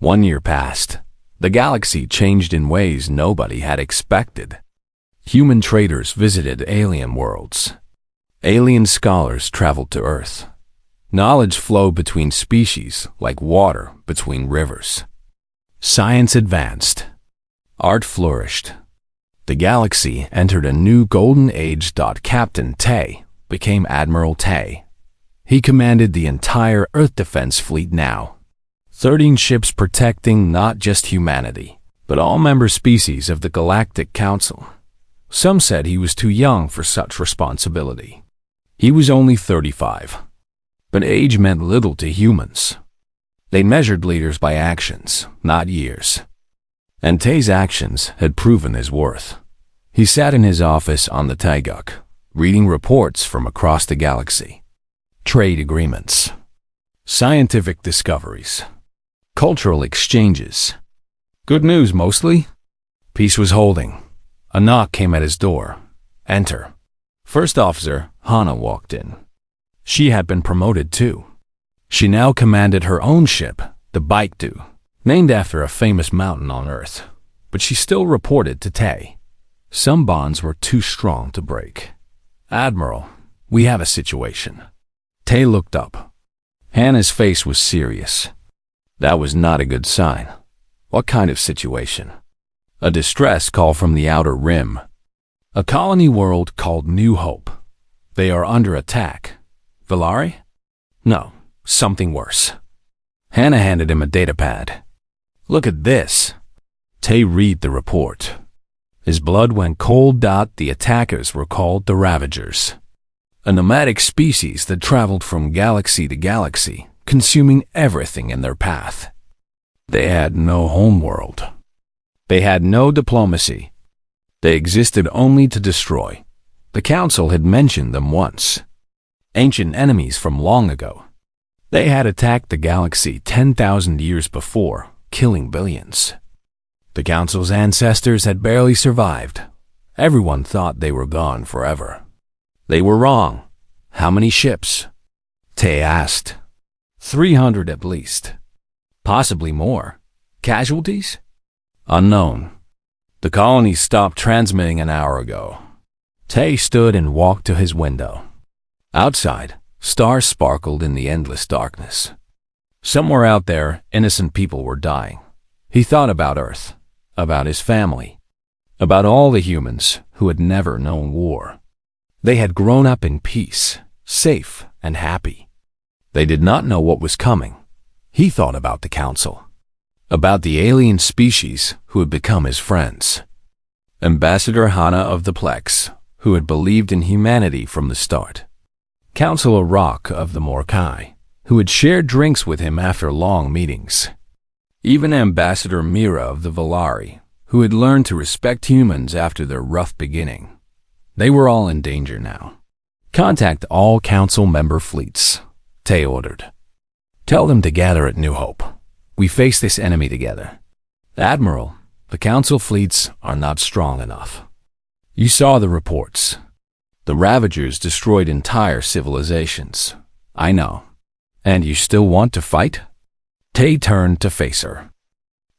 1 year passed. The galaxy changed in ways nobody had expected. Human traders visited alien worlds. Alien scholars traveled to Earth. Knowledge flowed between species like water between rivers. Science advanced. Art flourished. The galaxy entered a new golden age. Captain Tay became Admiral Tay. He commanded the entire Earth defense fleet now. 13 ships protecting not just humanity, but all member species of the Galactic Council. Some said he was too young for such responsibility. He was only 35. But age meant little to humans. They measured leaders by actions, not years. And Tay's actions had proven his worth. He sat in his office on the Taiguk, reading reports from across the galaxy. Trade agreements. Scientific discoveries. Cultural exchanges. Good news mostly. Peace was holding. A knock came at his door. Enter. First Officer Hana walked in. She had been promoted too. She now commanded her own ship, the Baekdu, named after a famous mountain on Earth. But she still reported to Tay. Some bonds were too strong to break. Admiral, we have a situation. Tay looked up. Hannah's face was serious. That was not a good sign. What kind of situation? A distress call from the Outer Rim. A colony world called New Hope. They are under attack. Valari? No, something worse. Hannah handed him a datapad. Look at this. Tay read the report. His blood went cold. The attackers were called the Ravagers. A nomadic species that traveled from galaxy to galaxy, consuming everything in their path. They had no homeworld. They had no diplomacy. They existed only to destroy. The Council had mentioned them once. Ancient enemies from long ago. They had attacked the galaxy 10,000 years before, killing billions. The Council's ancestors had barely survived. Everyone thought they were gone forever. They were wrong. How many ships? Tay asked. 300 at least. Possibly more. Casualties? Unknown. The colony stopped transmitting an hour ago. Tay stood and walked to his window. Outside, stars sparkled in the endless darkness. Somewhere out there, innocent people were dying. He thought about Earth, about his family, about all the humans who had never known war. They had grown up in peace, safe and happy. They did not know what was coming. He thought about the Council, about the alien species who had become his friends. Ambassador Hana of the Plex, who had believed in humanity from the start. Councilor Rock of the Morkai, who had shared drinks with him after long meetings. Even Ambassador Mira of the Valari, who had learned to respect humans after their rough beginning. They were all in danger now. Contact all Council member fleets, Tay ordered. Tell them to gather at New Hope. We face this enemy together. Admiral, the Council fleets are not strong enough. You saw the reports. The Ravagers destroyed entire civilizations. I know. And you still want to fight? Tay turned to face her.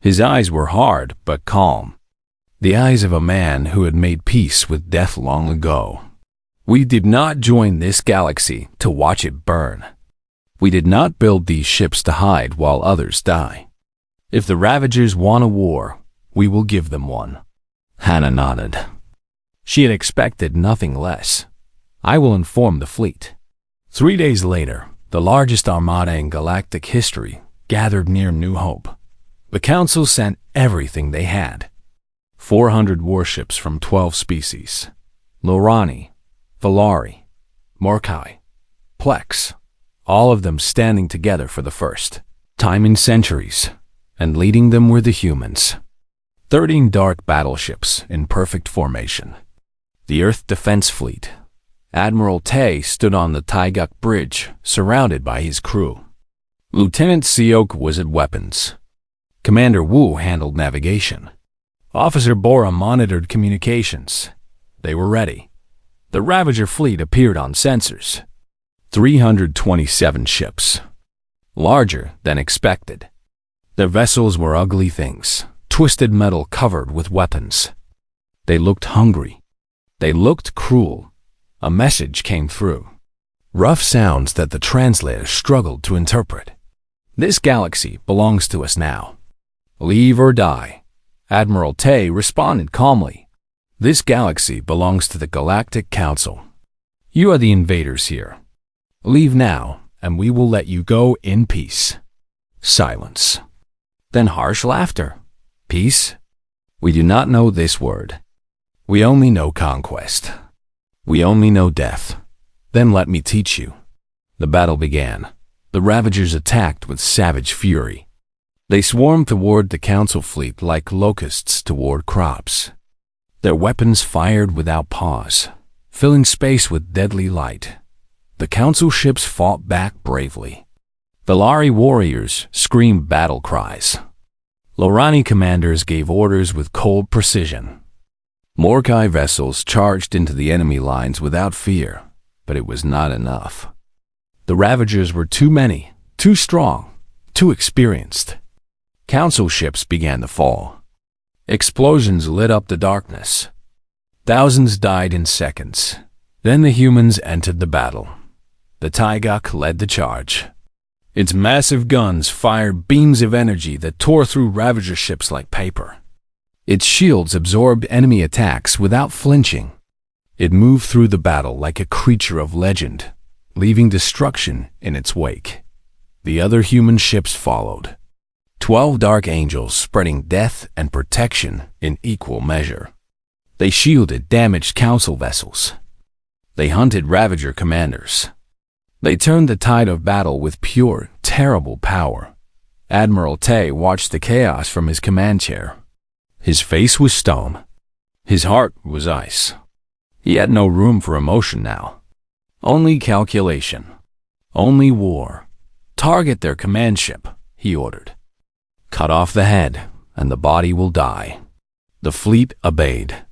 His eyes were hard but calm. The eyes of a man who had made peace with death long ago. We did not join this galaxy to watch it burn. We did not build these ships to hide while others die. If the Ravagers want a war, we will give them one. Hannah nodded. She had expected nothing less. I will inform the fleet. 3 days later, the largest armada in galactic history gathered near New Hope. The Council sent everything they had. 400 warships from 12 species. Lorani, Valari, Morkai, Plex, all of them standing together for the first time in centuries, and leading them were the humans. 13 dark battleships in perfect formation. The Earth Defense Fleet. Admiral Tay stood on the Taiguk Bridge, surrounded by his crew. Lieutenant Seok was at weapons. Commander Wu handled navigation. Officer Bora monitored communications. They were ready. The Ravager fleet appeared on sensors. 327 ships. Larger than expected. Their vessels were ugly things, twisted metal covered with weapons. They looked hungry. They looked cruel. A message came through. Rough sounds that the translator struggled to interpret. This galaxy belongs to us now. Leave or die. Admiral Tay responded calmly. This galaxy belongs to the Galactic Council. You are the invaders here. Leave now, and we will let you go in peace. Silence. Then harsh laughter. Peace? We do not know this word. We only know conquest. We only know death. Then let me teach you. The battle began. The Ravagers attacked with savage fury. They swarmed toward the Council fleet like locusts toward crops. Their weapons fired without pause, filling space with deadly light. The Council ships fought back bravely. Velari warriors screamed battle cries. Lorani commanders gave orders with cold precision. Morkai vessels charged into the enemy lines without fear, but it was not enough. The Ravagers were too many, too strong, too experienced. Council ships began to fall. Explosions lit up the darkness. Thousands died in seconds. Then the humans entered the battle. The Taigak led the charge. Its massive guns fired beams of energy that tore through Ravager ships like paper. Its shields absorbed enemy attacks without flinching. It moved through the battle like a creature of legend, leaving destruction in its wake. The other human ships followed. 12 dark angels spreading death and protection in equal measure. They shielded damaged council vessels. They hunted Ravager commanders. They turned the tide of battle with pure, terrible power. Admiral Tay watched the chaos from his command chair. His face was stone. His heart was ice. He had no room for emotion now. Only calculation. Only war. Target their command ship, he ordered. Cut off the head, and the body will die. The fleet obeyed.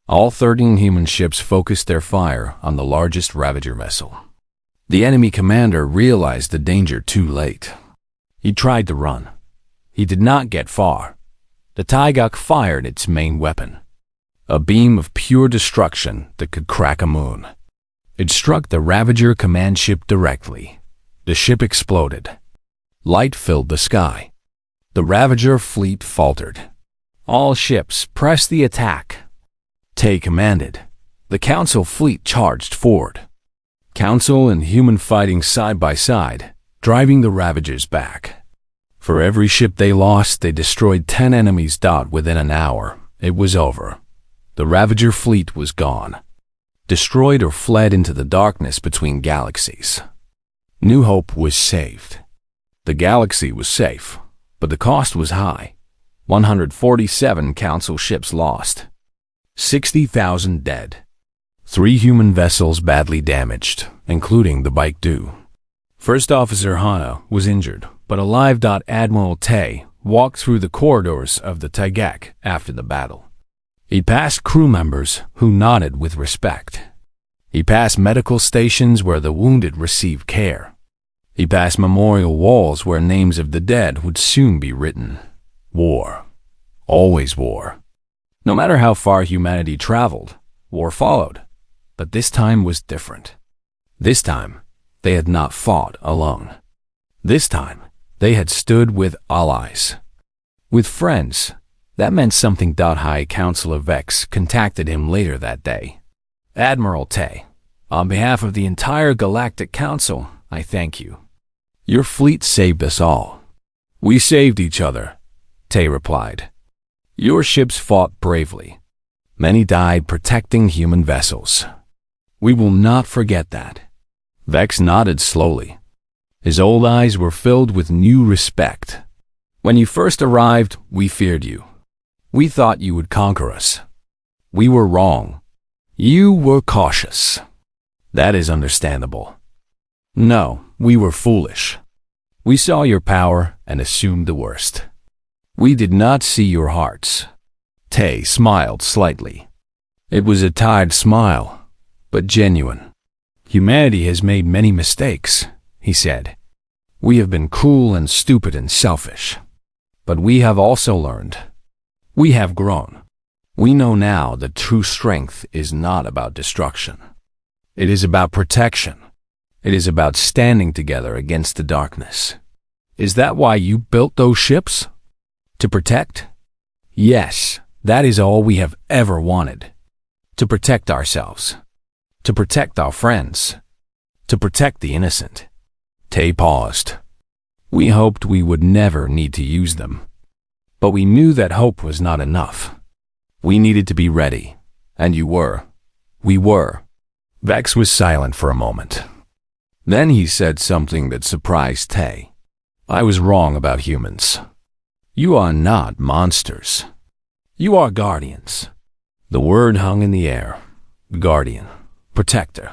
All 13 human ships focused their fire on the largest Ravager vessel. The enemy commander realized the danger too late. He tried to run. He did not get far. The Taigak fired its main weapon, a beam of pure destruction that could crack a moon. It struck the Ravager command ship directly. The ship exploded. Light filled the sky. The Ravager fleet faltered. All ships pressed the attack. Tay commanded. The Council fleet charged forward. Council and human fighting side by side, driving the Ravagers back. For every ship they lost, they destroyed 10 enemies. Within an hour, it was over. The Ravager fleet was gone, destroyed or fled into the darkness between galaxies. New Hope was saved. The galaxy was safe, but the cost was high. 147 Council ships lost. 60,000 dead. 3 human vessels badly damaged, including the Baekdu. First Officer Hana was injured, but alive. Admiral Tay walked through the corridors of the Taigak after the battle. He passed crew members who nodded with respect. He passed medical stations where the wounded received care. He passed memorial walls where names of the dead would soon be written. War. Always war. No matter how far humanity traveled, war followed. But this time was different. This time, they had not fought alone. This time, they had stood with allies. With friends. That meant something. High Counselor Vex contacted him later that day. Admiral Tay, on behalf of the entire Galactic Council, I thank you. Your fleet saved us all. We saved each other, Tay replied. Your ships fought bravely. Many died protecting human vessels. We will not forget that. Vex nodded slowly. His old eyes were filled with new respect. When you first arrived, we feared you. We thought you would conquer us. We were wrong. You were cautious. That is understandable. No, we were foolish. We saw your power and assumed the worst. We did not see your hearts. Tay smiled slightly. It was a tired smile, but genuine. Humanity has made many mistakes, he said. We have been cruel and stupid and selfish. But we have also learned. We have grown. We know now that true strength is not about destruction. It is about protection. It is about standing together against the darkness. Is that why you built those ships? To protect? Yes, that is all we have ever wanted. To protect ourselves. To protect our friends. To protect the innocent. Tay paused. We hoped we would never need to use them. But we knew that hope was not enough. We needed to be ready. And you were. We were. Vex was silent for a moment. Then he said something that surprised Tay. I was wrong about humans. You are not monsters. You are guardians. The word hung in the air. Guardian. Protector.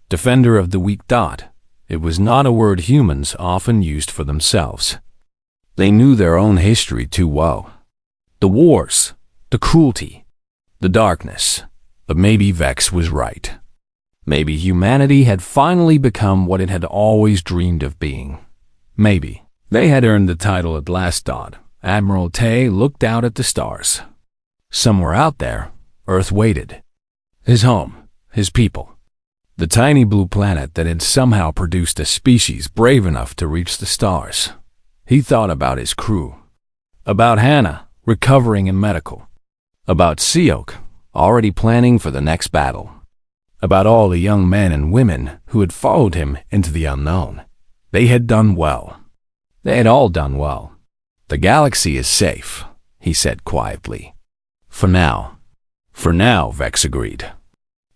Defender of the weak dot. It was not a word humans often used for themselves. They knew their own history too well. The wars, the cruelty, the darkness. But maybe Vex was right. Maybe humanity had finally become what it had always dreamed of being. Maybe they had earned the title at last. Admiral Tay looked out at the stars. Somewhere out there, Earth waited. His home, his people. The tiny blue planet that had somehow produced a species brave enough to reach the stars. He thought about his crew. About Hannah, recovering in medical. About Seok, already planning for the next battle. About all the young men and women who had followed him into the unknown. They had done well. They had all done well. The galaxy is safe, he said quietly. For now. For now, Vex agreed.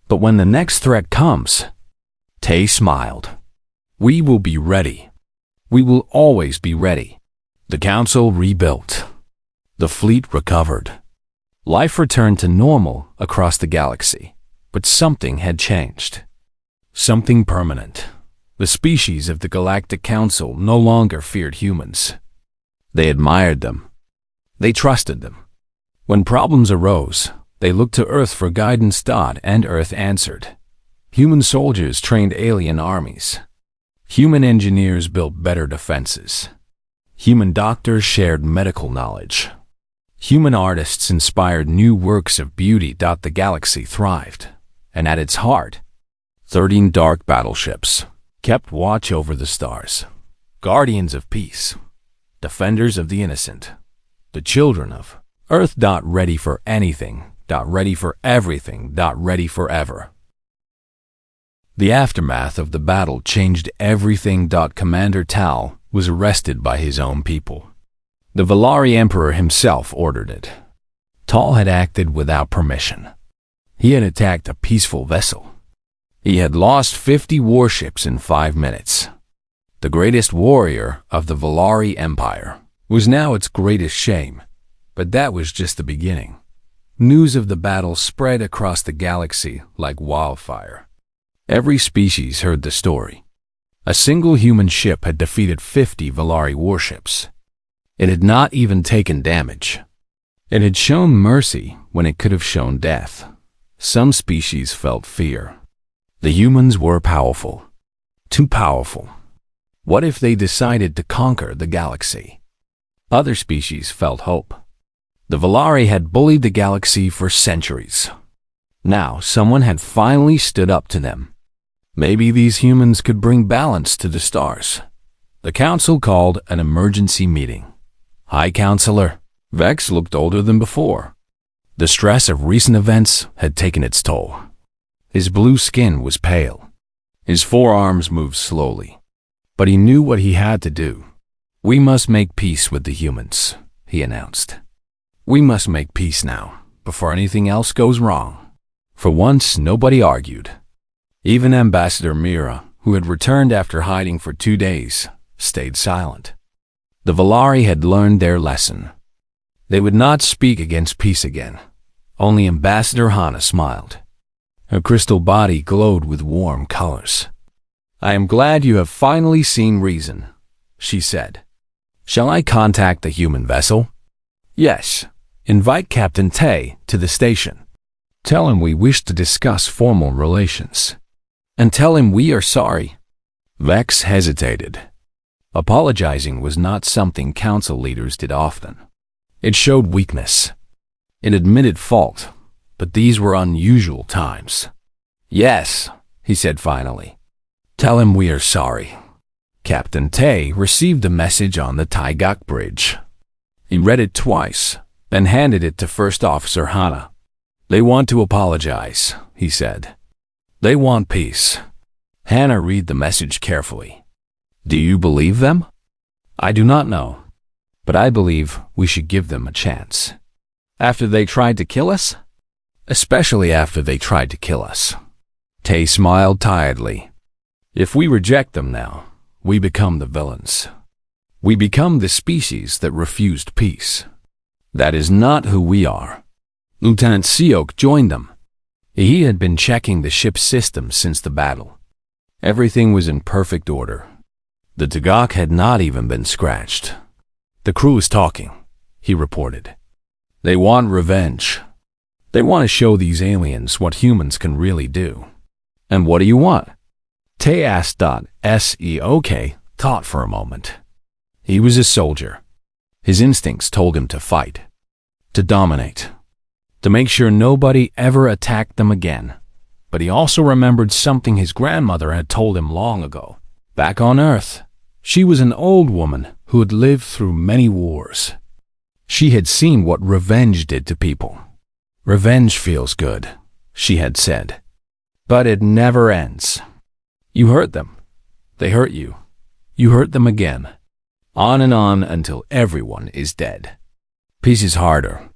But when the next threat comes, Tay smiled. We will be ready. We will always be ready. The council rebuilt. The fleet recovered. Life returned to normal across the galaxy. But something had changed. Something permanent. The species of the Galactic Council no longer feared humans. They admired them. They trusted them. When problems arose, they looked to Earth for guidance. And Earth answered. Human soldiers trained alien armies. Human engineers built better defenses. Human doctors shared medical knowledge. Human artists inspired new works of beauty. The galaxy thrived. And at its heart, 13 dark battleships kept watch over the stars. Guardians of peace. Defenders of the innocent. The children of Earth. Ready for anything. Ready for everything. Ready forever. The aftermath of the battle changed everything. Commander Tal was arrested by his own people. The Valari Emperor himself ordered it. Tal had acted without permission. He had attacked a peaceful vessel. He had lost 50 warships in 5 minutes. The greatest warrior of the Valari Empire was now its greatest shame. But that was just the beginning. News of the battle spread across the galaxy like wildfire. Every species heard the story. A single human ship had defeated 50 Valari warships. It had not even taken damage. It had shown mercy when it could have shown death. Some species felt fear. The humans were powerful. Too powerful. What if they decided to conquer the galaxy? Other species felt hope. The Valari had bullied the galaxy for centuries. Now someone had finally stood up to them. Maybe these humans could bring balance to the stars. The council called an emergency meeting. High Counselor, Vex looked older than before. The stress of recent events had taken its toll. His blue skin was pale. His forearms moved slowly. But he knew what he had to do. We must make peace with the humans, he announced. We must make peace now, before anything else goes wrong. For once, nobody argued. Even Ambassador Mira, who had returned after hiding for 2 days, stayed silent. The Valari had learned their lesson. They would not speak against peace again. Only Ambassador Hannah smiled. Her crystal body glowed with warm colors. I am glad you have finally seen reason, she said. Shall I contact the human vessel? Yes. Invite Captain Tay to the station. Tell him we wish to discuss formal relations. And tell him we are sorry. Vex hesitated. Apologizing was not something council leaders did often. It showed weakness. It admitted fault, but these were unusual times. "Yes," he said finally. "Tell him we are sorry." Captain Tay received a message on the Taigak Bridge. He read it twice, then handed it to First Officer Hana. "They want to apologize," he said. "They want peace." Hana read the message carefully. "Do you believe them?" "I do not know, but I believe we should give them a chance." "After they tried to kill us?" "Especially after they tried to kill us." Tay smiled tiredly. "If we reject them now, we become the villains. We become the species that refused peace. That is not who we are." Lieutenant Seok joined them. He had been checking the ship's systems since the battle. Everything was in perfect order. The Tagak had not even been scratched. "The crew is talking," he reported. "They want revenge. They want to show these aliens what humans can really do." "And what do you want?" Tay asked. Seok thought for a moment. He was a soldier. His instincts told him to fight, to dominate, to make sure nobody ever attacked them again. But he also remembered something his grandmother had told him long ago. Back on Earth, she was an old woman who had lived through many wars. She had seen what revenge did to people. "Revenge feels good," she had said, "but it never ends. You hurt them, they hurt you, you hurt them again, on and on until everyone is dead. Peace is harder.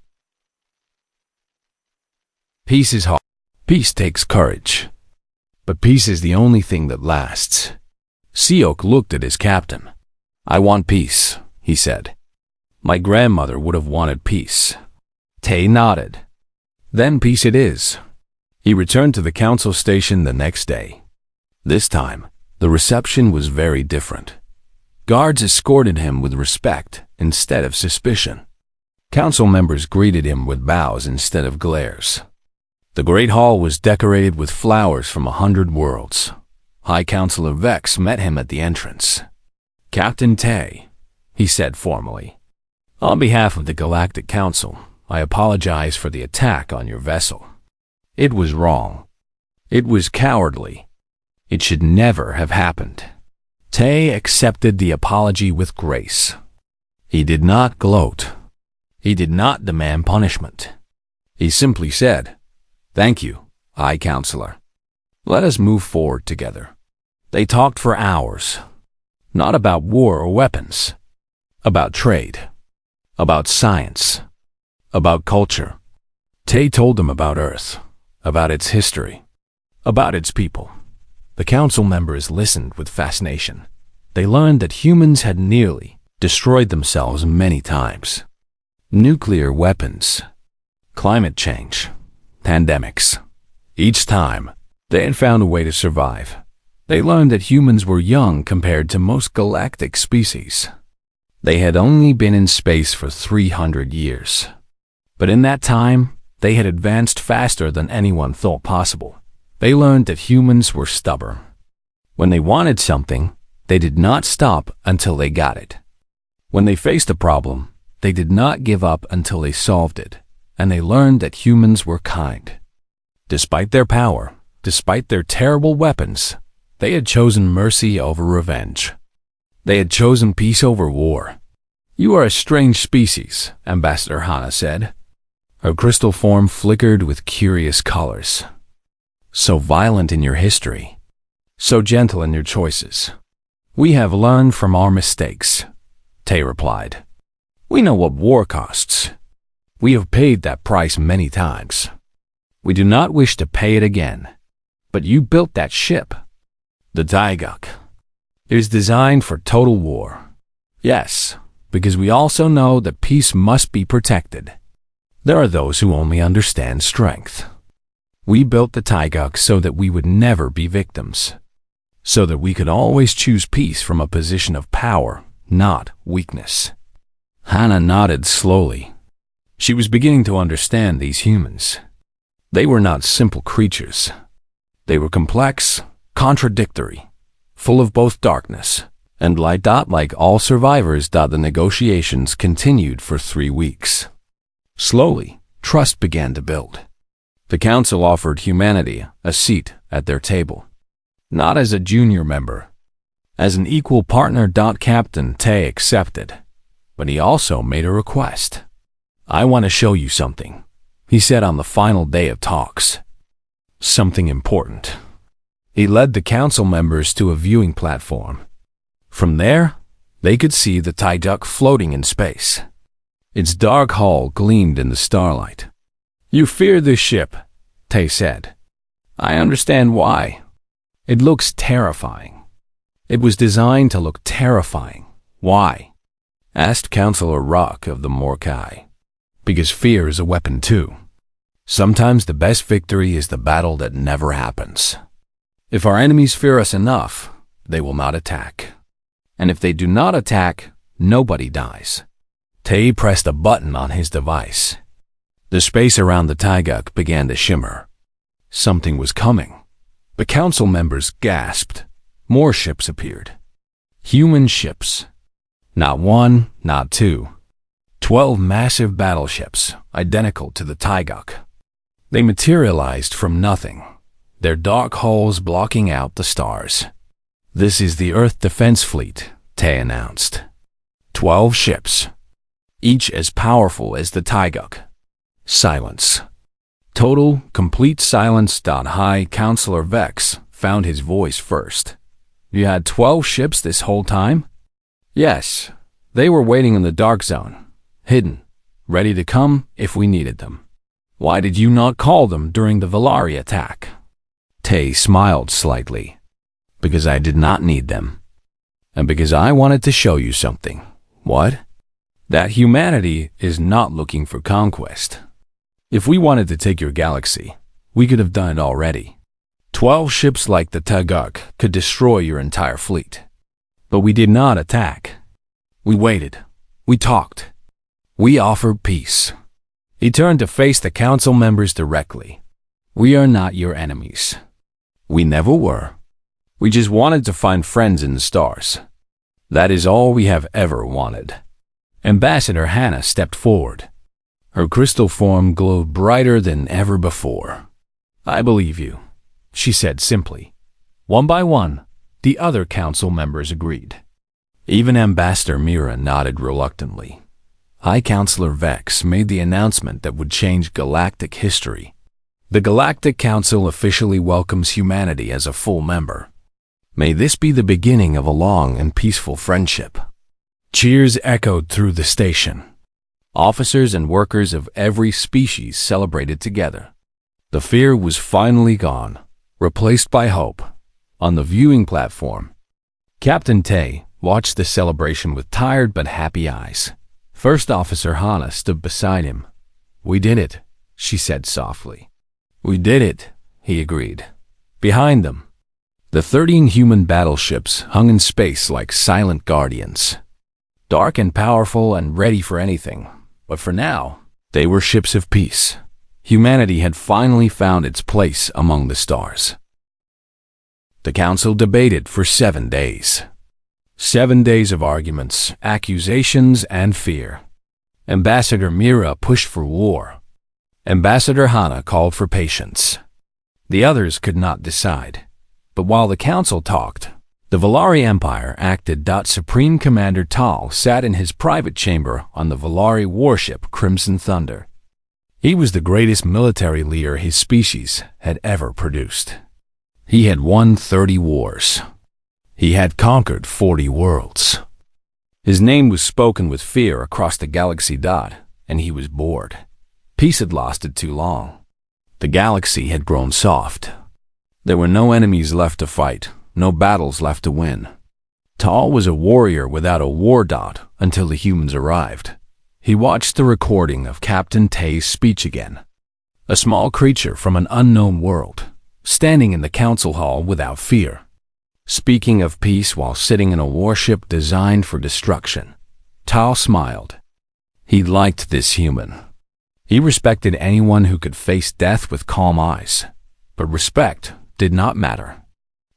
Peace is hard. Peace takes courage. But peace is the only thing that lasts." Seok looked at his captain. "I want peace," he said. "My grandmother would have wanted peace." Tay nodded. "Then peace it is." He returned to the council station the next day. This time, the reception was very different. Guards escorted him with respect instead of suspicion. Council members greeted him with bows instead of glares. The Great Hall was decorated with flowers from 100 worlds. High Counselor Vex met him at the entrance. "Captain Tay," he said formally, "on behalf of the Galactic Council, I apologize for the attack on your vessel. It was wrong. It was cowardly. It should never have happened." Tay accepted the apology with grace. He did not gloat. He did not demand punishment. He simply said, "Thank you, High Counselor. Let us move forward together." They talked for hours, not about war or weapons, about trade, about science, about culture. Tay told them about Earth, about its history, about its people. The council members listened with fascination. They learned that humans had nearly destroyed themselves many times. Nuclear weapons, climate change, pandemics. Each time, they had found a way to survive. They learned that humans were young compared to most galactic species. They had only been in space for 300 years. But in that time, they had advanced faster than anyone thought possible. They learned that humans were stubborn. When they wanted something, they did not stop until they got it. When they faced a problem, they did not give up until they solved it. And they learned that humans were kind. Despite their power, despite their terrible weapons, they had chosen mercy over revenge. They had chosen peace over war. "You are a strange species," Ambassador Hana said. Her crystal form flickered with curious colors. "So violent in your history, so gentle in your choices." "We have learned from our mistakes," Tay replied. "We know what war costs. We have paid that price many times. We do not wish to pay it again. But you built that ship. The Taigak. It is designed for total war. Yes, because we also know that peace must be protected. There are those who only understand strength. We built the Taigak so that we would never be victims. So that we could always choose peace from a position of power, not weakness." Hana nodded slowly. She was beginning to understand these humans. They were not simple creatures. They were complex, contradictory, full of both darkness And like all survivors, the negotiations continued for 3 weeks. Slowly, trust began to build. The council offered humanity a seat at their table. Not as a junior member, as an equal partner. Captain Tay accepted, but he also made a request. "I want to show you something," he said on the final day of talks. "Something important." He led the council members to a viewing platform. From there, they could see the Tyduck floating in space. Its dark hull gleamed in the starlight. "You fear this ship," Tay said. "I understand why. It looks terrifying." "It was designed to look terrifying. Why?" asked Counselor Rock of the Morkai. "Because fear is a weapon too. Sometimes the best victory is the battle that never happens. If our enemies fear us enough, they will not attack. And if they do not attack, nobody dies." Tay pressed a button on his device. The space around the Tyduck began to shimmer. Something was coming. The council members gasped. More ships appeared. Human ships. Not one, not two. 12 massive battleships, identical to the Tyduck. They materialized from nothing, their dark hulls blocking out the stars. "This is the Earth Defense Fleet," Tay announced. 12 ships, each as powerful as the Tyduck. Silence. Total, complete silence. High Counselor Vex found his voice first. "You had 12 ships this whole time?" "Yes. They were waiting in the dark zone, hidden, ready to come if we needed them." "Why did you not call them during the Valari attack?" Tay smiled slightly. "Because I did not need them. And because I wanted to show you something." "What?" "That humanity is not looking for conquest. If we wanted to take your galaxy, we could have done it already. 12 ships like the Tyduck could destroy your entire fleet. But we did not attack. We waited. We talked. We offered peace." He turned to face the council members directly. "We are not your enemies. We never were. We just wanted to find friends in the stars. That is all we have ever wanted." Ambassador Hannah stepped forward. Her crystal form glowed brighter than ever before. "I believe you," she said simply. One by one, the other council members agreed. Even Ambassador Mira nodded reluctantly. High Counselor Vex made the announcement that would change galactic history. The Galactic Council officially welcomes humanity as a full member. May this be the beginning of a long and peaceful friendship. Cheers echoed through the station. Officers and workers of every species celebrated together. The fear was finally gone, replaced by hope. On the viewing platform, Captain Tay watched the celebration with tired but happy eyes. First Officer Hannah stood beside him. "We did it," she said softly. "We did it," he agreed. Behind them, the 13 human battleships hung in space like silent guardians. Dark and powerful and ready for anything. But for now, they were ships of peace. Humanity had finally found its place among the stars. The council debated for 7 days. 7 days of arguments, accusations, and fear. Ambassador Mira pushed for war. Ambassador Hannah called for patience. The others could not decide. But while the council talked, the Valari Empire acted. Supreme Commander Tal sat in his private chamber on the Valari warship Crimson Thunder. He was the greatest military leader his species had ever produced. He had won 30 wars. He had conquered 40 worlds. His name was spoken with fear across the galaxy. And he was bored. Peace had lasted too long. The galaxy had grown soft. There were no enemies left to fight, no battles left to win. Tal was a warrior without a war. Until the humans arrived. He watched the recording of Captain Tay's speech again. A small creature from an unknown world, standing in the council hall without fear. Speaking of peace while sitting in a warship designed for destruction. Tal smiled. He liked this human. He respected anyone who could face death with calm eyes. But respect did not matter.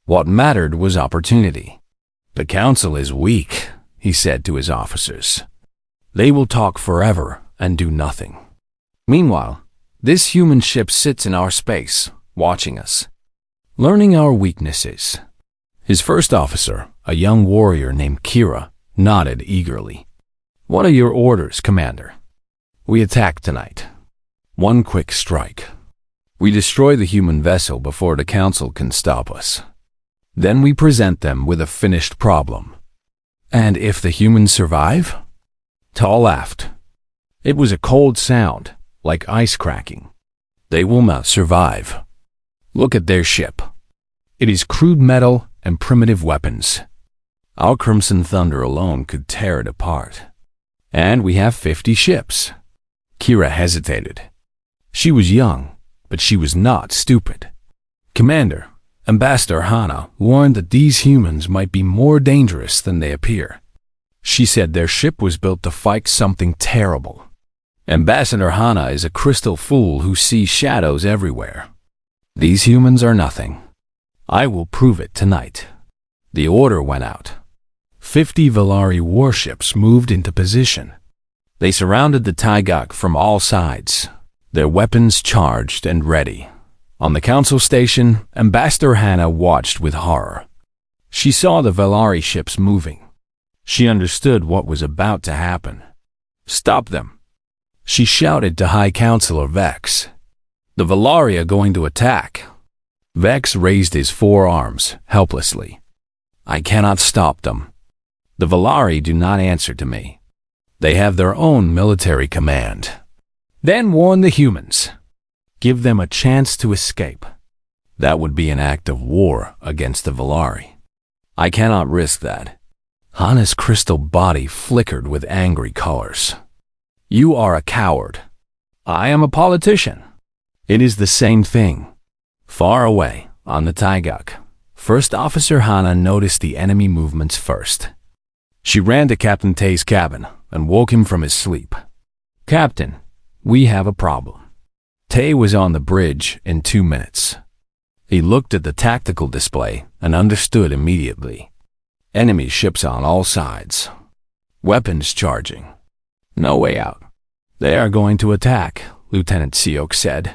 What mattered was opportunity. The council is weak, he said to his officers. They will talk forever and do nothing. Meanwhile, this human ship sits in our space, watching us, learning our weaknesses. His first officer, a young warrior named Kira, nodded eagerly. What are your orders, Commander? We attack tonight. One quick strike. We destroy the human vessel before the council can stop us. Then we present them with a finished problem. And if the humans survive? Tal laughed. It was a cold sound, like ice cracking. They will not survive. Look at their ship. It is crude metal and primitive weapons. Our Crimson Thunder alone could tear it apart. And we have 50 ships. Kira hesitated. She was young, but she was not stupid. Commander, Ambassador Hana warned that these humans might be more dangerous than they appear. She said their ship was built to fight something terrible. Ambassador Hana is a crystal fool who sees shadows everywhere. These humans are nothing. I will prove it tonight. The order went out. 50 Valari warships moved into position. They surrounded the Taigak from all sides, their weapons charged and ready. On the council station, Ambassador Hana watched with horror. She saw the Valari ships moving. She understood what was about to happen. Stop them! She shouted to High Counselor Vex. The Valari are going to attack. Vex raised his forearms helplessly. I cannot stop them. The Valari do not answer to me. They have their own military command. Then warn the humans. Give them a chance to escape. That would be an act of war against the Valari. I cannot risk that. Hana's crystal body flickered with angry colors. You are a coward. I am a politician. It is the same thing. Far away, on the Taigak, First Officer Hana noticed the enemy movements first. She ran to Captain Tay's cabin and woke him from his sleep. Captain, we have a problem. Tay was on the bridge in 2 minutes. He looked at the tactical display and understood immediately. Enemy ships on all sides. Weapons charging. No way out. They are going to attack, Lieutenant Seok said.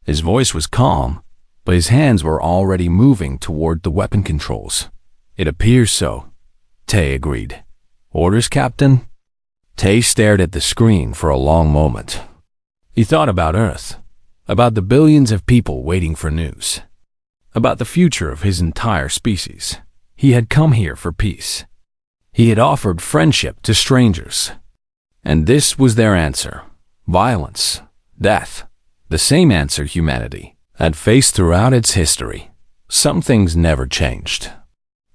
His voice was calm, but his hands were already moving toward the weapon controls. It appears so, Tay agreed. Orders, Captain? Tay stared at the screen for a long moment. He thought about Earth, about the billions of people waiting for news, about the future of his entire species. He had come here for peace. He had offered friendship to strangers. And this was their answer. Violence, death, the same answer humanity had faced throughout its history. Some things never changed.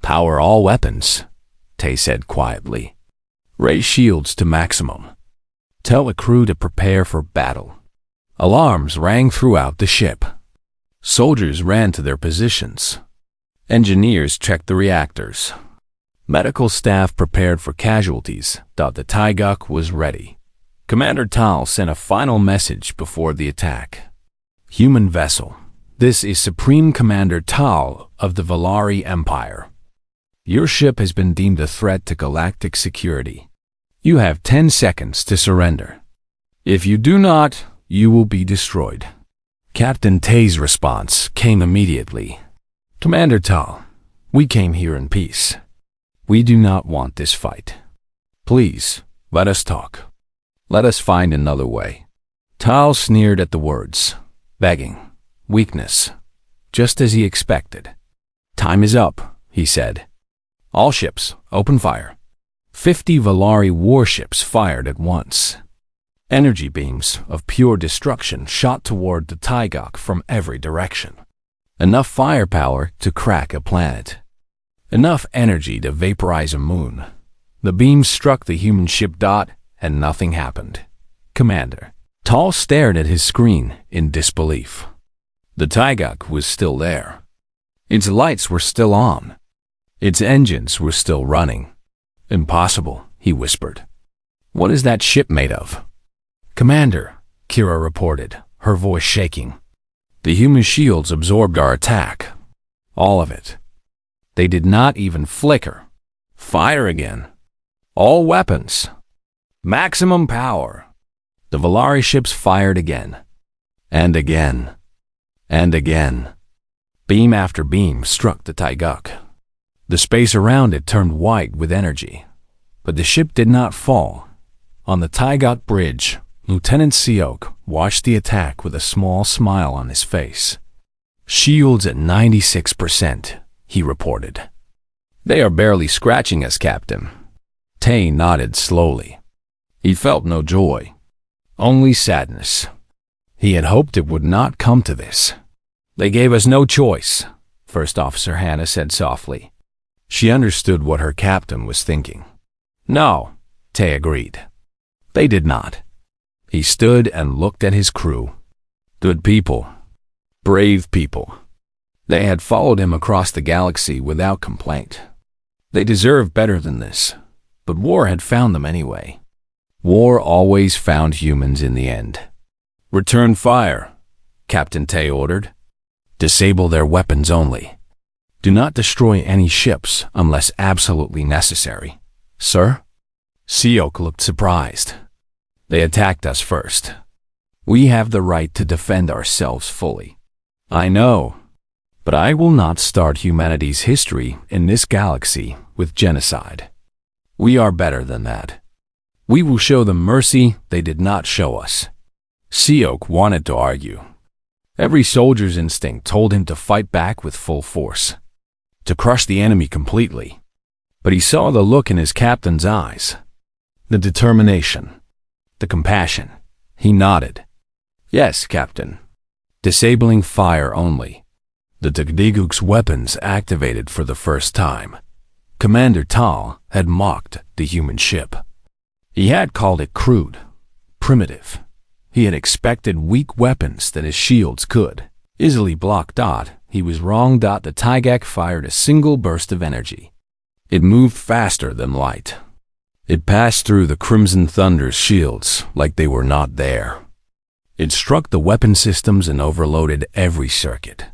Power all weapons, Tay said quietly. Raise shields to maximum. Tell the crew to prepare for battle. Alarms rang throughout the ship. Soldiers ran to their positions. Engineers checked the reactors. Medical staff prepared for casualties. The Taigak was ready. Commander Tal sent a final message before the attack. Human vessel. This is Supreme Commander Tal of the Valari Empire. Your ship has been deemed a threat to galactic security. You have 10 seconds to surrender. If you do not, you will be destroyed. Captain Tay's response came immediately. Commander Tal, we came here in peace. We do not want this fight. Please, let us talk. Let us find another way. Tal sneered at the words, begging, weakness, just as he expected. Time is up, he said. All ships, open fire. 50 Valari warships fired at once. Energy beams of pure destruction shot toward the Taigak from every direction. Enough firepower to crack a planet. Enough energy to vaporize a moon. The beams struck the human ship and nothing happened. Commander. Tal stared at his screen in disbelief. The Taigak was still there. Its lights were still on. Its engines were still running. Impossible, he whispered. What is that ship made of? Commander, Kira reported, her voice shaking. The human shields absorbed our attack. All of it. They did not even flicker. Fire again. All weapons. Maximum power. The Volari ships fired again. And again. And again. Beam after beam struck the Taiguk. The space around it turned white with energy. But the ship did not fall. On the Taiguk bridge, Lieutenant Seok watched the attack with a small smile on his face. "Shields at 96%, he reported. "They are barely scratching us, Captain." Tay nodded slowly. He felt no joy, only sadness. He had hoped it would not come to this. "They gave us no choice," First Officer Hannah said softly. She understood what her captain was thinking. "No," Tay agreed. "They did not." He stood and looked at his crew. Good people. Brave people. They had followed him across the galaxy without complaint. They deserved better than this, but war had found them anyway. War always found humans in the end. "Return fire," Captain Tay ordered. "Disable their weapons only. Do not destroy any ships unless absolutely necessary." "Sir?" Seok looked surprised. "They attacked us first. We have the right to defend ourselves fully." "I know, but I will not start humanity's history in this galaxy with genocide. We are better than that. We will show them mercy they did not show us." Seok wanted to argue. Every soldier's instinct told him to fight back with full force, to crush the enemy completely. But he saw the look in his captain's eyes, the determination, the compassion. He nodded. "Yes, Captain. Disabling fire only." The Tagdiguk's weapons activated for the first time. Commander Tal had mocked the human ship. He had called it crude, primitive. He had expected weak weapons that his shields could easily block. He was wrong. The Taiguk fired a single burst of energy. It moved faster than light. It passed through the Crimson Thunder's shields like they were not there. It struck the weapon systems and overloaded every circuit.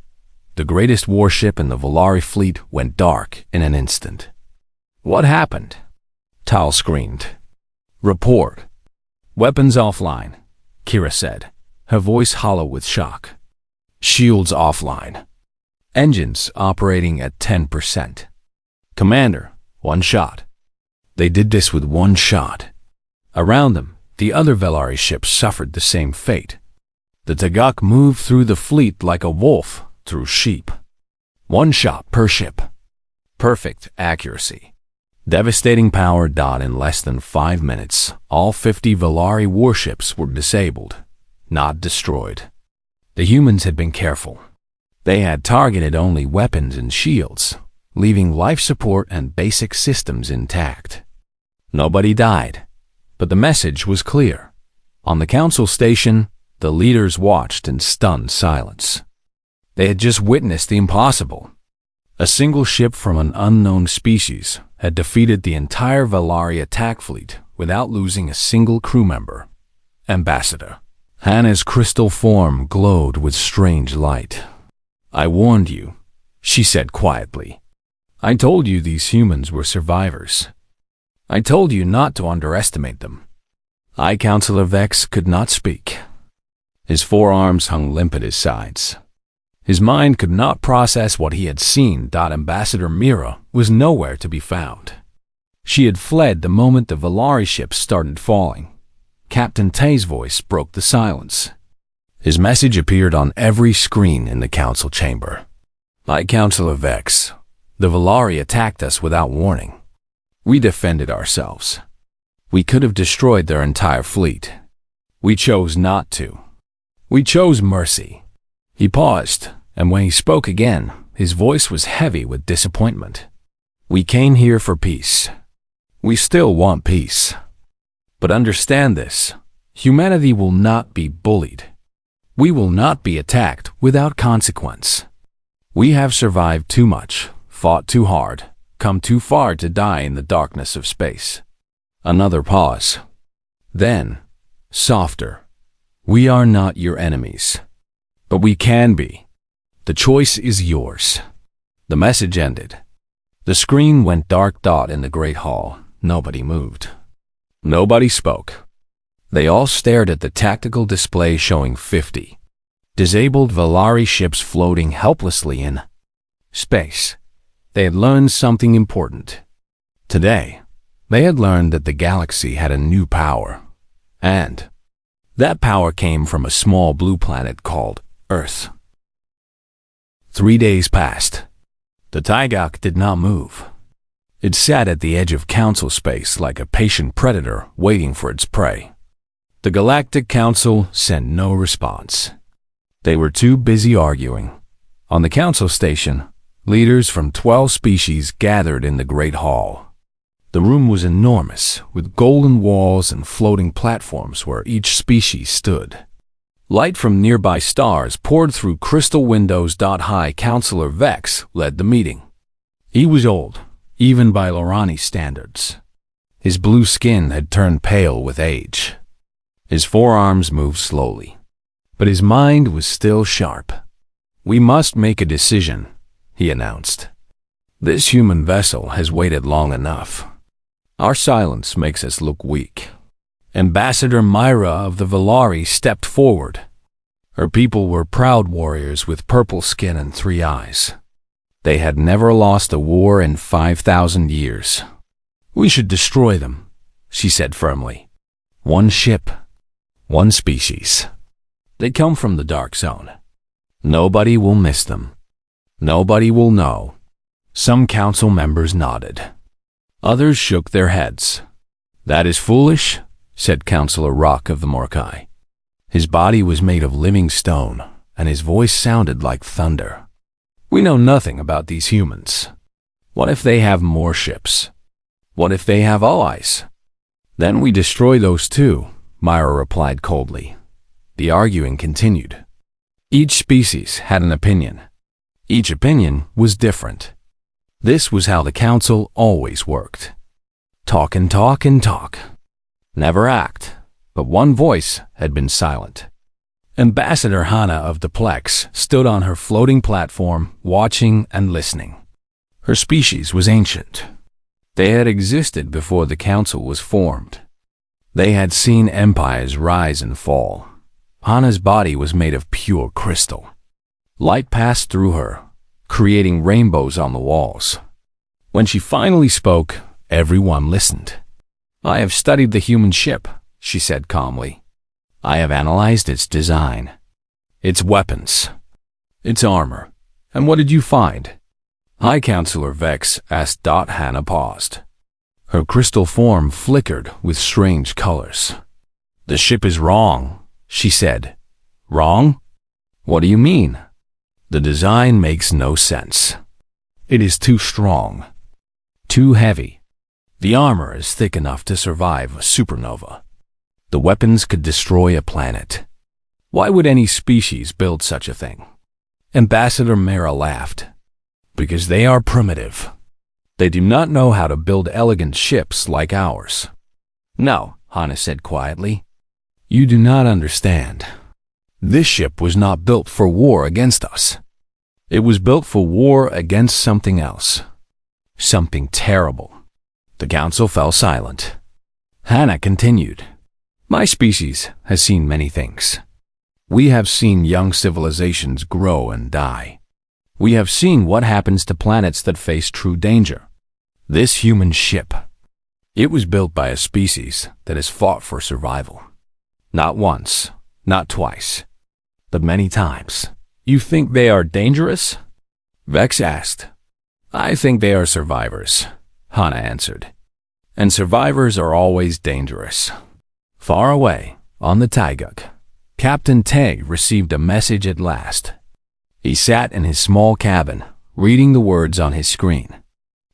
The greatest warship in the Volari fleet went dark in an instant. "What happened?" Tal screamed. "Report. Weapons offline," Kira said, her voice hollow with shock. "Shields offline. Engines operating at 10%. Commander, one shot." They did this with one shot. Around them, the other Volari ships suffered the same fate. The Taiguk moved through the fleet like a wolf through sheep. One shot per ship. Perfect accuracy. Devastating power. In less than 5 minutes, all 50 Volari warships were disabled, not destroyed. The humans had been careful. They had targeted only weapons and shields, leaving life support and basic systems intact. Nobody died, but the message was clear. On the council station, the leaders watched in stunned silence. They had just witnessed the impossible. A single ship from an unknown species had defeated the entire Volari attack fleet without losing a single crew member. Ambassador. Hannah's crystal form glowed with strange light. "I warned you," she said quietly. "I told you these humans were survivors. I told you not to underestimate them." Councilor Vex could not speak. His forearms hung limp at his sides. His mind could not process what he had seen. Ambassador Mira was nowhere to be found. She had fled the moment the Volari ships started falling. Captain Tay's voice broke the silence. His message appeared on every screen in the council chamber. "Councilor Vex, the Volari attacked us without warning. We defended ourselves. We could have destroyed their entire fleet. We chose not to. We chose mercy." He paused, and when he spoke again, his voice was heavy with disappointment. "We came here for peace. We still want peace. But understand this, humanity will not be bullied. We will not be attacked without consequence. We have survived too much, fought too hard, come too far to die in the darkness of space." Another pause. Then, softer, "We are not your enemies. But we can be. The choice is yours." The message ended. The screen went dark dot in the great hall. Nobody moved. Nobody spoke. They all stared at the tactical display showing 50 disabled Valari ships floating helplessly in space. They had learned something important. Today, they had learned that the galaxy had a new power, and that power came from a small blue planet called Earth. 3 days passed. The Taigak did not move. It sat at the edge of council space like a patient predator waiting for its prey. The Galactic Council sent no response. They were too busy arguing. On the council station, leaders from 12 species gathered in the Great Hall. The room was enormous, with golden walls and floating platforms where each species stood. Light from nearby stars poured through crystal windows. High Counselor Vex led the meeting. He was old, even by Lorani standards. His blue skin had turned pale with age. His forearms moved slowly, but his mind was still sharp. "We must make a decision," he announced. "This human vessel has waited long enough. Our silence makes us look weak." Ambassador Myra of the Valari stepped forward. Her people were proud warriors with purple skin and 3 eyes. They had never lost a war in 5,000 years. "We should destroy them," she said firmly. "One ship, one species. They come from the dark zone. Nobody will miss them. Nobody will know." Some council members nodded. Others shook their heads. "That is foolish," said Councillor Rock of the Morkai. His body was made of living stone, and his voice sounded like thunder. "We know nothing about these humans. What if they have more ships? What if they have allies? Then we destroy those too," Myra replied coldly. The arguing continued. Each species had an opinion. Each opinion was different. This was how the council always worked. Talk and talk and talk. Never act, but one voice had been silent. Ambassador Hana of Deplex stood on her floating platform, watching and listening. Her species was ancient. They had existed before the council was formed. They had seen empires rise and fall. Hana's body was made of pure crystal. Light passed through her, creating rainbows on the walls. When she finally spoke, everyone listened. "I have studied the human ship," she said calmly. "I have analyzed its design, its weapons, its armor. And what did you find?" High Counselor Vex asked. Hannah paused. Her crystal form flickered with strange colors. "The ship is wrong," she said. "Wrong? What do you mean?" "The design makes no sense. It is too strong, too heavy. The armor is thick enough to survive a supernova. The weapons could destroy a planet. Why would any species build such a thing?" Ambassador Mera laughed. "Because they are primitive. They do not know how to build elegant ships like ours." "No," Hana said quietly. "You do not understand. This ship was not built for war against us. It was built for war against something else. Something terrible." The council fell silent. Hana continued. "My species has seen many things. We have seen young civilizations grow and die. We have seen what happens to planets that face true danger. This human ship, it was built by a species that has fought for survival. Not once, not twice, but many times." "You think they are dangerous?" Vex asked. "I think they are survivors," Hana answered. "And survivors are always dangerous." Far away, on the Taiguk, Captain Tay received a message at last. He sat in his small cabin, reading the words on his screen.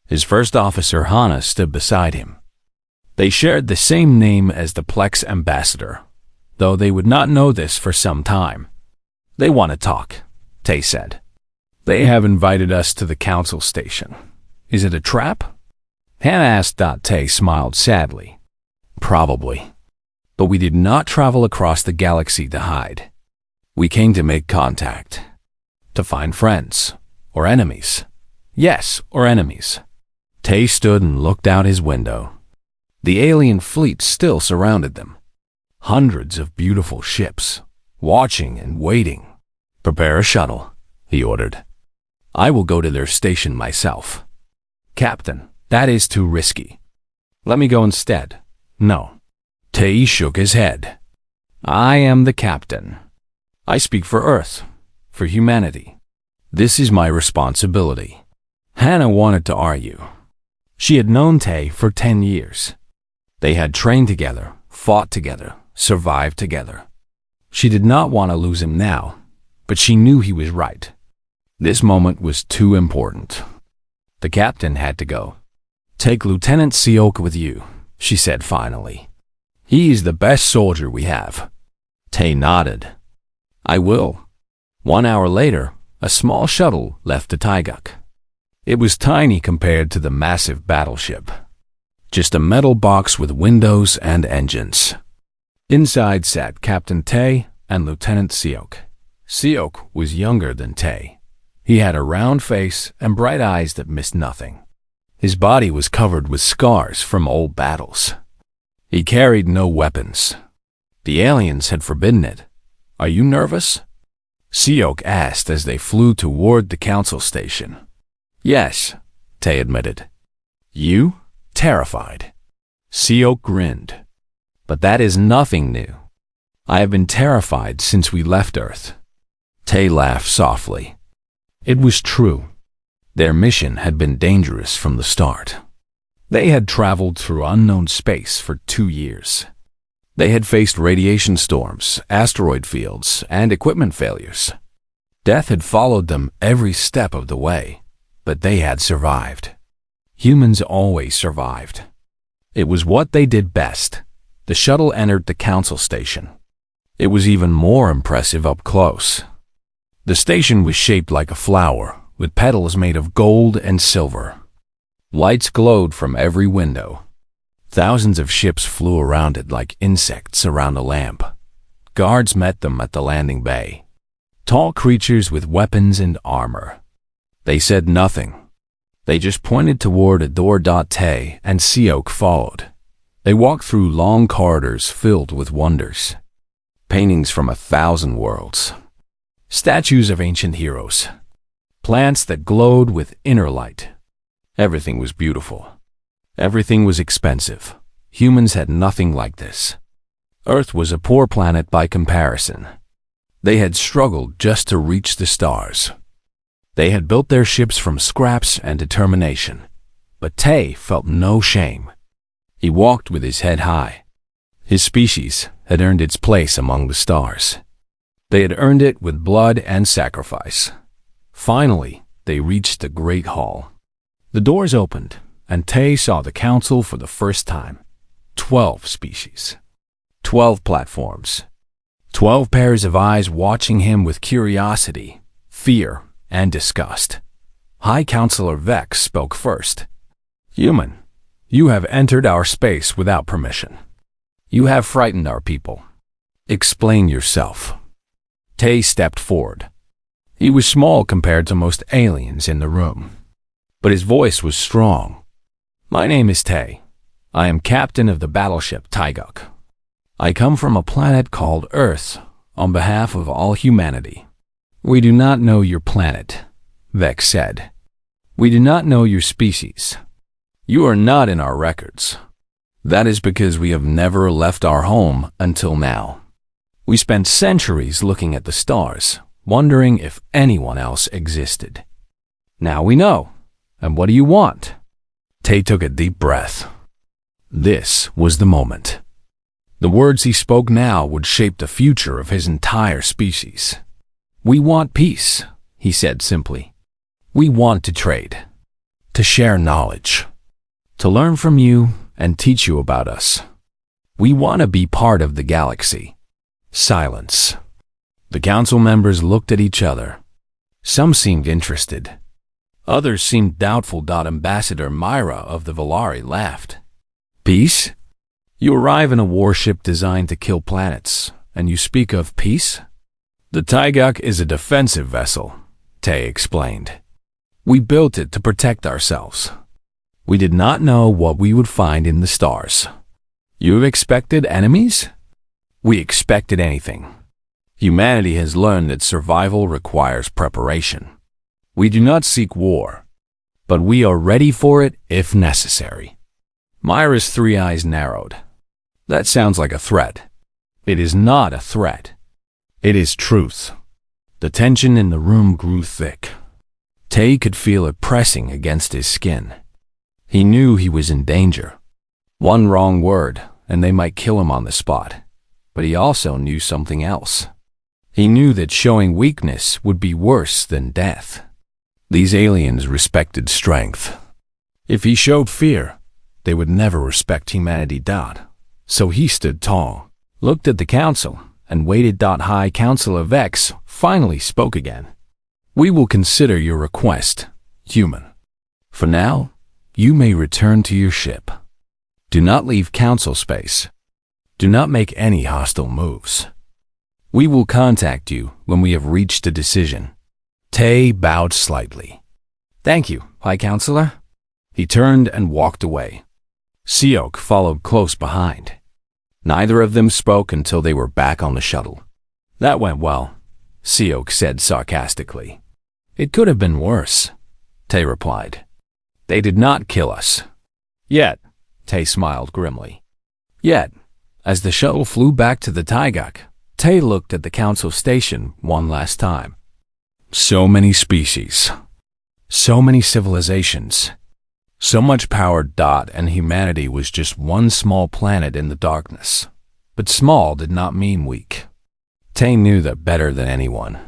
His first officer, Hana, stood beside him. They shared the same name as the Plex ambassador, though they would not know this for some time. "They want to talk," Tay said. "They have invited us to the council station. Is it a trap?" Hana asked. Tay smiled sadly. "Probably. But we did not travel across the galaxy to hide. We came to make contact. To find friends. Or enemies. Yes, or enemies. Tay stood and looked out his window. The alien fleet still surrounded them. Hundreds of beautiful ships, watching and waiting. "Prepare a shuttle," he ordered. "I will go to their station myself." "Captain, that is too risky. Let me go instead." "No." Tay shook his head. "I am the captain. I speak for Earth, for humanity. This is my responsibility." Hannah wanted to argue. She had known Tay for 10 years. They had trained together, fought together, survived together. She did not want to lose him now, but she knew he was right. This moment was too important. The captain had to go. "Take Lieutenant Seok with you," she said finally. "He is the best soldier we have." Tay nodded. "I will." 1 hour later, a small shuttle left the Taiguk. It was tiny compared to the massive battleship. Just a metal box with windows and engines. Inside sat Captain Tay and Lieutenant Seok. Seok was younger than Tay. He had a round face and bright eyes that missed nothing. His body was covered with scars from old battles. He carried no weapons. The aliens had forbidden it. "Are you nervous?" Seok asked as they flew toward the council station. "Yes," Tay admitted. "You?" "Terrified." Seok grinned. "But that is nothing new. I have been terrified since we left Earth." Tay laughed softly. It was true. Their mission had been dangerous from the start. They had traveled through unknown space for 2 years. They had faced radiation storms, asteroid fields, and equipment failures. Death had followed them every step of the way, but they had survived. Humans always survived. It was what they did best. The shuttle entered the council station. It was even more impressive up close. The station was shaped like a flower, with petals made of gold and silver. Lights glowed from every window. Thousands of ships flew around it like insects around a lamp. Guards met them at the landing bay. Tall creatures with weapons and armor. They said nothing. They just pointed toward a door. Tay and Seok followed. They walked through long corridors filled with wonders. Paintings from 1,000 worlds. Statues of ancient heroes. Plants that glowed with inner light. Everything was beautiful. Everything was expensive. Humans had nothing like this. Earth was a poor planet by comparison. They had struggled just to reach the stars. They had built their ships from scraps and determination. But Tay felt no shame. He walked with his head high. His species had earned its place among the stars. They had earned it with blood and sacrifice. Finally, they reached the Great Hall. The doors opened, and Tay saw the council for the first time. 12 species. 12 platforms. 12 pairs of eyes watching him with curiosity, fear, and disgust. High Counselor Vex spoke first. "Human, you have entered our space without permission. You have frightened our people. Explain yourself." Tay stepped forward. He was small compared to most aliens in the room, but his voice was strong. "My name is Tay. I am captain of the battleship Taiguk. I come from a planet called Earth on behalf of all humanity." "We do not know your planet," Vex said. "We do not know your species. You are not in our records. That is because we have never left our home until now. We spent centuries looking at the stars, wondering if anyone else existed. Now we know. And what do you want?" Tay took a deep breath. This was the moment. The words he spoke now would shape the future of his entire species. "We want peace," he said simply. "We want to trade, to share knowledge, to learn from you and teach you about us. We want to be part of the galaxy." Silence. The council members looked at each other. Some seemed interested. Others seemed doubtful. Ambassador Myra of the Valari laughed. "Peace? You arrive in a warship designed to kill planets, and you speak of peace?" "The Taiguk is a defensive vessel," Tay explained. "We built it to protect ourselves. We did not know what we would find in the stars. You expected enemies? We expected anything. Humanity has learned that survival requires preparation. We do not seek war, but we are ready for it if necessary. Myra's three eyes narrowed. That sounds like a threat. It is not a threat. It is truth. The tension in the room grew thick. Tay could feel it pressing against his skin. He knew he was in danger. One wrong word, and they might kill him on the spot. But he also knew something else. He knew that showing weakness would be worse than death. These aliens respected strength. If he showed fear, they would never respect humanity. So he stood tall, looked at the council, and waited. High Councilor Vex finally spoke again. We will consider your request, human. For now, you may return to your ship. Do not leave council space. Do not make any hostile moves. We will contact you when we have reached a decision. Tay bowed slightly. Thank you, High Counselor. He turned and walked away. Seok followed close behind. Neither of them spoke until they were back on the shuttle. That went well, Seok said sarcastically. It could have been worse, Tay replied. They did not kill us. Yet, Tay smiled grimly. Yet, as the shuttle flew back to the Taigak, Tay looked at the council station one last time. So many species. So many civilizations. So much power. And humanity was just one small planet in the darkness. But small did not mean weak. Tay knew that better than anyone.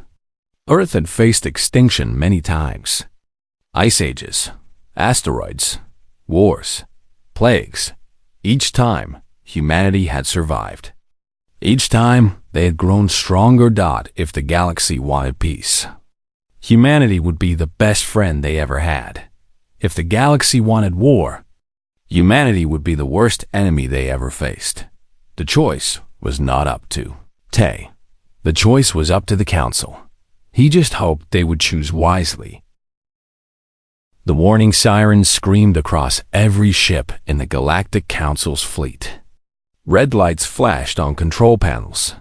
Earth had faced extinction many times. Ice ages, asteroids, wars, plagues. Each time, humanity had survived. Each time, they had grown stronger. If the galaxy wanted peace, humanity would be the best friend they ever had. If the galaxy wanted war, humanity would be the worst enemy they ever faced. The choice was not up to Tay. The choice was up to the council. He just hoped they would choose wisely. The warning sirens screamed across every ship in the Galactic Council's fleet. Red lights flashed on control panels.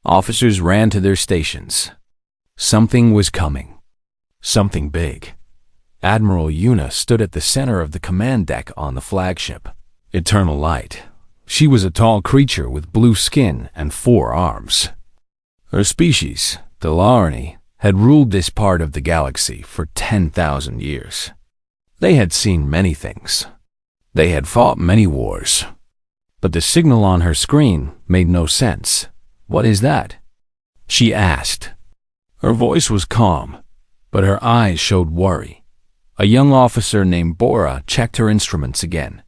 Officers ran to their stations. Something was coming. Something big. Admiral Yuna stood at the center of the command deck on the flagship, Eternal Light. She was a tall creature with blue skin and 4 arms. Her species, the Larni, had ruled this part of the galaxy for 10,000 years. They had seen many things. They had fought many wars. But the signal on her screen made no sense. What is that? She asked. Her voice was calm, but her eyes showed worry. A young officer named Bora checked her instruments again.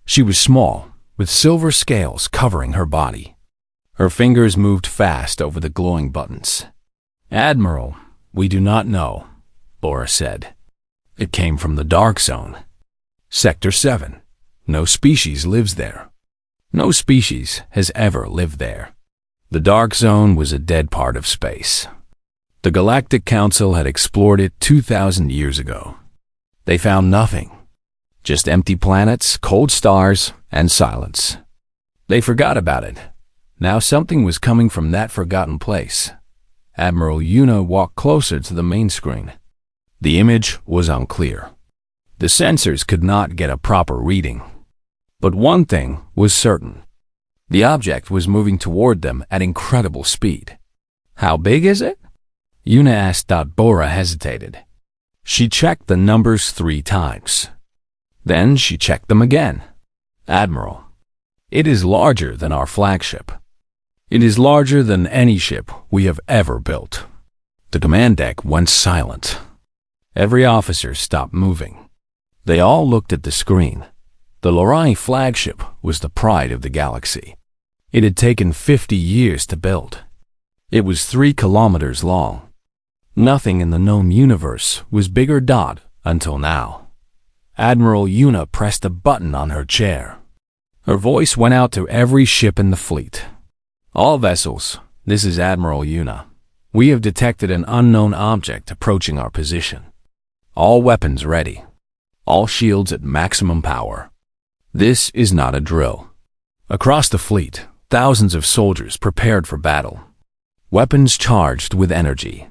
She was small, with silver scales covering her body. Her fingers moved fast over the glowing buttons. Admiral, we do not know, Bora said. It came from the Dark Zone. Sector 7. No species lives there. No species has ever lived there. The Dark Zone was a dead part of space. The Galactic Council had explored it 2,000 years ago. They found nothing. Just empty planets, cold stars, and silence. They forgot about it. Now something was coming from that forgotten place. Admiral Yuna walked closer to the main screen. The image was unclear. The sensors could not get a proper reading. But one thing was certain. The object was moving toward them at incredible speed. How big is it? Yuna asked. Bora hesitated. She checked the numbers 3 times. Then she checked them again. Admiral, it is larger than our flagship. It is larger than any ship we have ever built. The command deck went silent. Every officer stopped moving. They all looked at the screen. The Lorani flagship was the pride of the galaxy. It had taken 50 years to build. It was 3 kilometers long. Nothing in the known universe was bigger. Until now. Admiral Yuna pressed a button on her chair. Her voice went out to every ship in the fleet. All vessels, this is Admiral Yuna. We have detected an unknown object approaching our position. All weapons ready. All shields at maximum power. This is not a drill. Across the fleet, thousands of soldiers prepared for battle. Weapons charged with energy.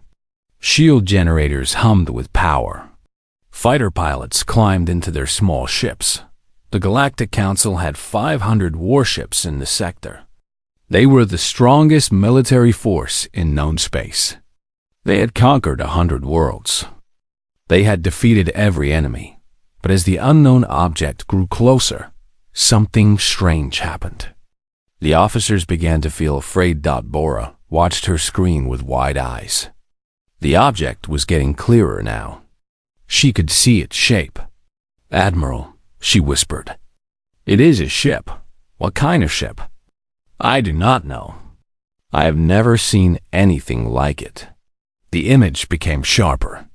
Shield generators hummed with power. Fighter pilots climbed into their small ships. The Galactic Council had 500 warships in the sector. They were the strongest military force in known space. They had conquered 100 worlds. They had defeated every enemy. But as the unknown object grew closer, something strange happened. The officers began to feel afraid. Bora watched her screen with wide eyes. The object was getting clearer now. She could see its shape. "Admiral," she whispered. "It is a ship. What kind of ship?" "I do not know. I have never seen anything like it." The image became sharper.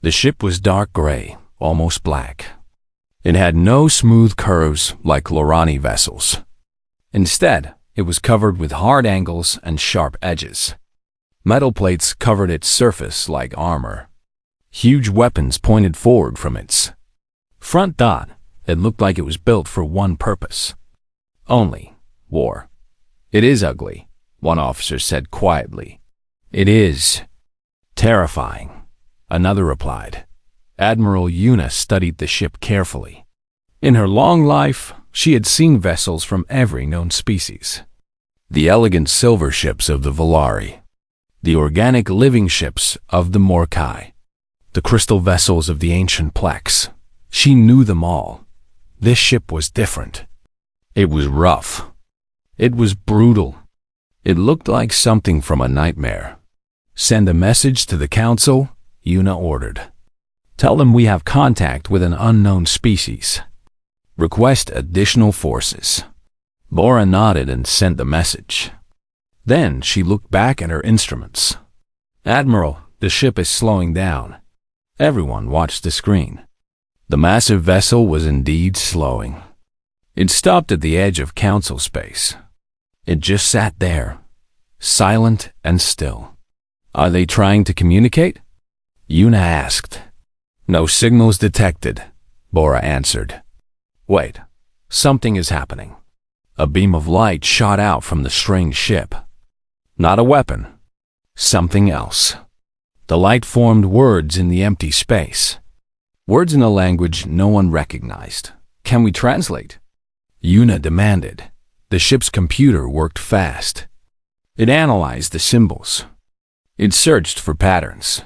The ship was dark gray, almost black. It had no smooth curves like Lorani vessels. Instead, it was covered with hard angles and sharp edges. Metal plates covered its surface like armor. Huge weapons pointed forward from its front. It looked like it was built for one purpose. Only war. "It is ugly," one officer said quietly. "It is terrifying," another replied. Admiral Una studied the ship carefully. In her long life, she had seen vessels from every known species. The elegant silver ships of the Volari, the organic living ships of the Morkai, the crystal vessels of the ancient Plex. She knew them all. This ship was different. It was rough. It was brutal. It looked like something from a nightmare. "Send a message to the council," Una ordered. "Tell them we have contact with an unknown species. Request additional forces." Bora nodded and sent the message. Then she looked back at her instruments. "Admiral, the ship is slowing down." Everyone watched the screen. The massive vessel was indeed slowing. It stopped at the edge of council space. It just sat there, silent and still. "Are they trying to communicate?" Una asked. "No signals detected," Bora answered. "Wait, something is happening." A beam of light shot out from the strange ship. Not a weapon. Something else. The light formed words in the empty space. Words in a language no one recognized. "Can we translate?" Una demanded. The ship's computer worked fast. It analyzed the symbols. It searched for patterns.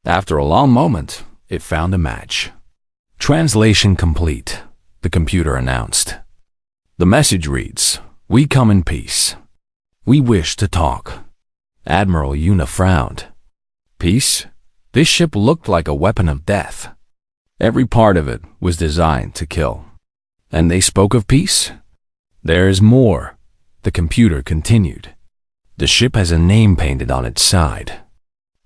After a long moment, it found a match. "Translation complete," the computer announced. The message reads, "We come in peace. We wish to talk." Admiral Una frowned. Peace? This ship looked like a weapon of death. Every part of it was designed to kill. And they spoke of peace? "There is more," the computer continued. "The ship has a name painted on its side.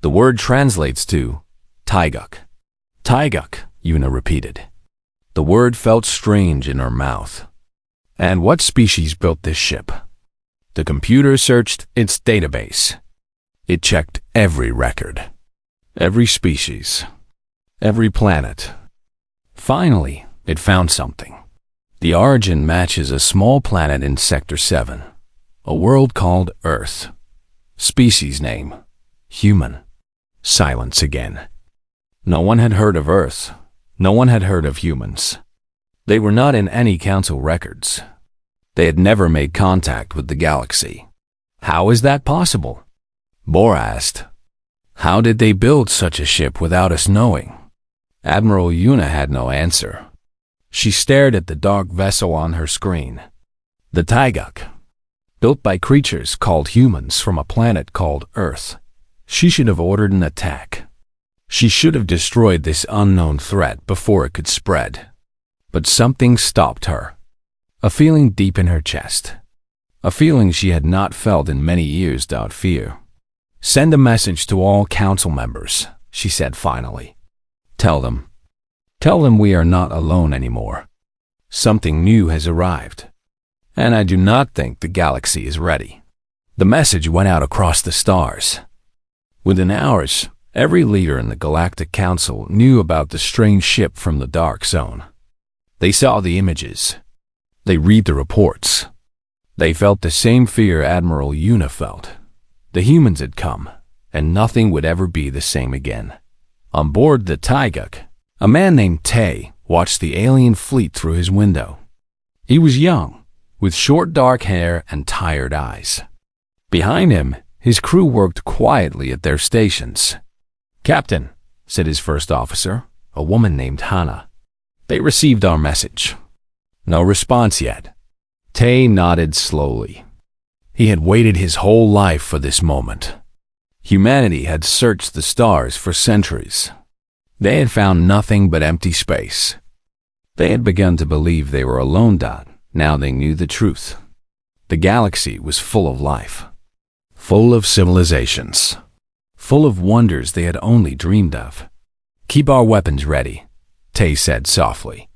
The word translates to Taiguk." "Taiguk," Una repeated. The word felt strange in her mouth. "And what species built this ship?" The computer searched its database. It checked every record, every species, every planet. Finally, it found something. The origin matches a small planet in Sector 7, a world called Earth. Species name, human. Silence again. No one had heard of Earth. No one had heard of humans. They were not in any council records. They had never made contact with the galaxy. How is that possible? Bora asked. How did they build such a ship without us knowing? Admiral Una had no answer. She stared at the dark vessel on her screen. The Taiguk, built by creatures called humans from a planet called Earth. She should have ordered an attack. She should have destroyed this unknown threat before it could spread. But something stopped her. A feeling deep in her chest. A feeling she had not felt in many years. Fear. Send a message to all council members, she said finally. Tell them we are not alone anymore. Something new has arrived. And I do not think the galaxy is ready. The message went out across the stars. Within hours, Every leader in the Galactic Council knew about the strange ship from the Dark Zone. They saw the images. They read the reports. They felt the same fear Admiral Una felt. The humans had come, and nothing would ever be the same again. On board the Taiguk, a man named Tay watched the alien fleet through his window. He was young, with short dark hair and tired eyes. Behind him, his crew worked quietly at their stations. "Captain," said his first officer, a woman named Hannah. "They received our message." No response yet. Tay nodded slowly. He had waited his whole life for this moment. Humanity had searched the stars for centuries. They had found nothing but empty space. They had begun to believe they were alone. Now they knew the truth. The galaxy was full of life, full of civilizations, full of wonders they had only dreamed of. "Keep our weapons ready," Tay said softly.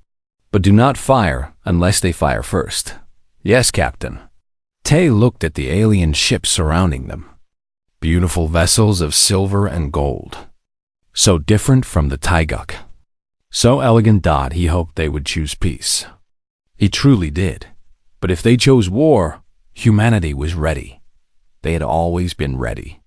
"But do not fire unless they fire first." "Yes, Captain." Tay looked at the alien ships surrounding them. Beautiful vessels of silver and gold. So different from the Taiguk. So elegant he hoped they would choose peace. He truly did. But if they chose war, humanity was ready. They had always been ready.